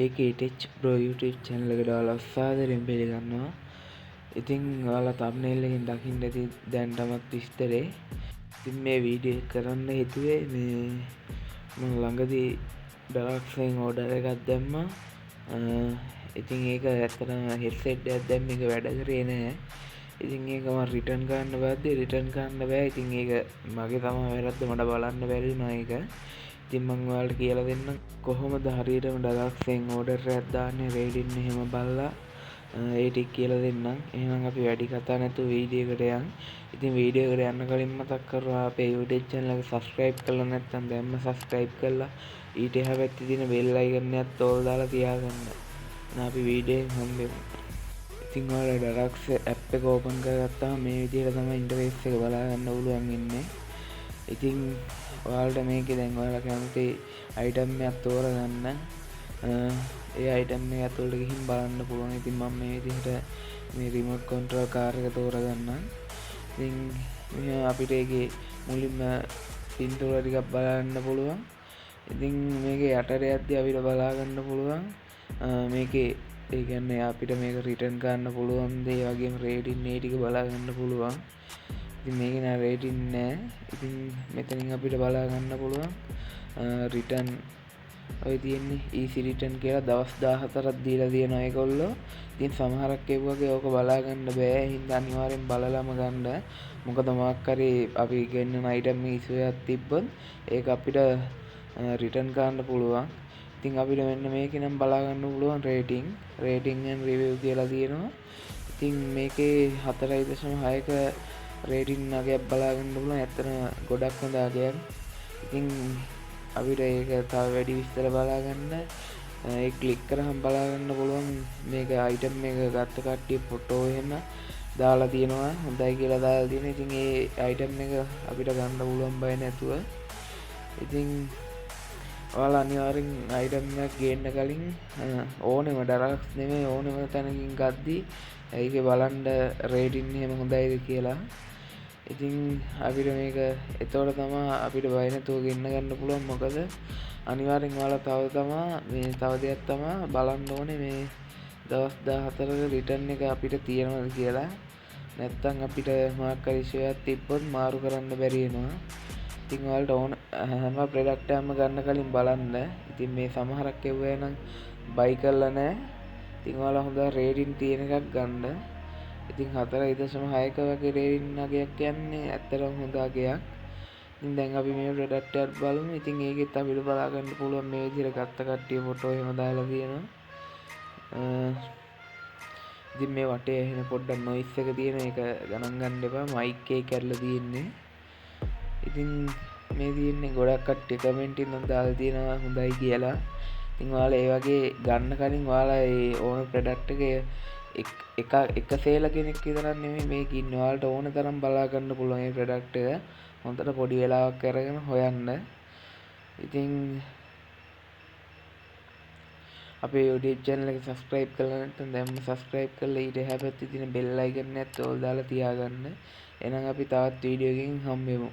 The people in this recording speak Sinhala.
ඒකේ ටෙච් ප්‍රෝ YouTube channel එකට ඔයාලා සාදරයෙන් පිළිගන්නවා. ඉතින් ඔයාලා thumbnail එකෙන් දකින්න ඇති දැනටමත් විස්තරේ. ඉතින් මේ වීඩියෝ කරන්න හේතුවේ මේ මම ළඟදී ඩරක්ස්ෙන් ඕඩර් එකක් දැම්මා. ඉතින් ඒක ඇත්තටම හෙඩ්සෙට් එකක් දැම්ම එක වැඩ කරේ නැහැ. ඉතින් ඒක මම රිටර්න් කරන්න බැද්දි රිටර්න් කරන්න බෑ. ඉතින් ඒක මගේ තමයි වැරද්ද, මට බලන්න බැරි වුණා ඒක. ඉතින් මම ඔයාලට කියලා දෙන්නම් කොහොමද හරියටම ඩරක්ස්ෙන් ඕඩර් එකක් දාන්නේ රේටින් එහෙම බලලා ඒ ටික කියලා දෙන්නම්. එහෙනම් අපි වැඩි කතා නැතුව වීඩියෝ එකට යමු. ඉතින් වීඩියෝ එකට යන්න කලින් මතක් කරනවා අපේ YouTube channel එක subscribe කරලා නැත්නම් දැන්ම subscribe කරලා ඊට එහා පැත්තේ තියෙන bell icon එකත් ඕල් දාලා තියාගන්න. එහෙනම් අපි වීඩියෝ එකෙන් හම්බෙමු. ඉතින් ඔයාලා ඩරක්ස් app එක open කරගත්තාම මේ විදිහට තමයි interface එක බලා ගන්න පුළුවන් ඉන්නේ. ඉතින් ඔයාලට මේකේ දැන් ඔයාලා කැමති item එකක් තෝරගන්න. ඒ item එක ඇතුළට ගිහින් බලන්න පුළුවන්. ඉතින් මම මේ විදිහට මේ remote control car එක තෝරගන්නම්. ඉතින් මෙහෙම අපිට ඒකේ මුලින්ම පින්තූර ටිකක් බලන්න පුළුවන්. ඉතින් මේකේ යටට යද්දි අපිට බලා ගන්න පුළුවන් මේකේ ඒ කියන්නේ අපිට මේක රිටර්න් කරන්න පුළුවන් ද ඒ වගේම රේටින් ඒ ටික බලා ගන්න පුළුවන්. ඉතින් මේකේ නෑ රේටින් නෑ. ඉතින් මෙතනින් අපිට බලා ගන්න පුළුවන් රිටර්න් ඔය තියෙන්නේ easy return කියලා දවස් 14ක් දීලා තියෙනවා ඒගොල්ලෝ. ඉතින් සමහරක් ඒවගේ ඕක බලා ගන්න බෑ. හින්දා අනිවාර්යෙන් බලලම ගන්න. මොකද මොකක් හරි අපි ගෙන්නන item එක issue එකක් තිබ්බොත් ඒක අපිට රිටර්න් කරන්න පුළුවන්. ඉතින් අපිට මෙන්න මේකේ නම් බලා ගන්න පුළුවන් rating and review කියලා තියෙනවා. ඉතින් මේකේ 4.6ක rating අගයක් බලා ගන්න පුළුවන්. ඇත්තටම ගොඩක් හොඳ අගයක්. ඉතින් අපිට ඒක තව වැඩි විස්තර බලා ගන්න ඒ ක්ලික් කරාම බලා ගන්න පුළුවන් මේක item එක ගත්ත කට්ටිය ෆොටෝ එහෙම දාලා තියෙනවා. හොඳයි කියලා දාලා තියෙනවා. ඉතින් ඒ item එක අපිට ගන්න පුළුවන් බය නැතුව. ඉතින් ඔයාලා අනිවාර්යෙන් item එක ගේන්න කලින් ඕනෙම ඩරක්ස් නෙමෙයි ඕනෙම තැනකින් ගද්දී ඒකේ බලන්න රේටින් එහෙම හොඳයිද කියලා. ඉතින් අපිට මේක එතකොට තමයි අපිට බය නැතුව ගෙන්න ගන්න පුළුවන්. මොකද අනිවාර්යෙන් ඔයාලා තව දෙයක් තමයි බලන්න ඕනේ මේ දවස් 14ක රිටර්න් එක අපිට තියෙනවද කියලා. නැත්තම් අපිට මොකක් හරි issue එකක් තිබ්බොත් මාරු කරන්න බැරි වෙනවා. ඉතින් ඔයාලට ඕන හැම ප්‍රොඩක්ට් එකක්ම ගන්න කලින් බලන්න. ඉතින් මේ සමහරක් එව්වා නම් බයි කරලා නැහැ. ඉතින් ඔයාලා හොඳ රේටින් තියෙන එකක් ගන්න. ඉතින් 4.6ක වගේ රේටින් අගයක් කියන්නේ ඇත්තටම හොඳ අගයක්. ඉතින් දැන් අපි මේ ප්‍රොඩක්ට් එකක් බලමු. ඉතින් ඒකෙත් අපිට බලා ගන්න පුළුවන් මේ විදිහට ගත්ත කට්ටිය ෆොටෝ එහෙම දාලා තියෙනවා. ඉතින් මේ වටේ එහෙන පොඩ්ඩක් නොයිස් එක තියෙන එක ගණන් ගන්න එපා. මයික් එකේ කැරලා තියෙන්නේ. ඉතින් මේ තියෙන්නේ ගොඩක් කට්ටිය කමෙන්ට් එකෙන් දාලා තියෙනවා හොඳයි කියලා. ඉතින් ඔයාලා ඒ වගේ ගන්න කලින් ඔයාලා ඒ ඕන ප්‍රොඩක්ට් එක එක සේල කෙනෙක් විතරක් නෙමෙයි මේක ඉන්නේ. ඔයාලට ඕන තරම් බලා ගන්න පුළුවන් මේ ප්‍රොඩක්ට් එක. හොඳට පොඩි වෙලාවක් අරගෙන හොයන්න. ඉතින් අපේ YouTube channel එක subscribe කරලා නැත්නම් දැන්ම subscribe කරලා ඊට එහා පැත්තේ තියෙන bell icon එකත් ඕල් දාලා තියාගන්න. එහෙනම් අපි තවත් වීඩියෝ එකකින් හම්බෙමු.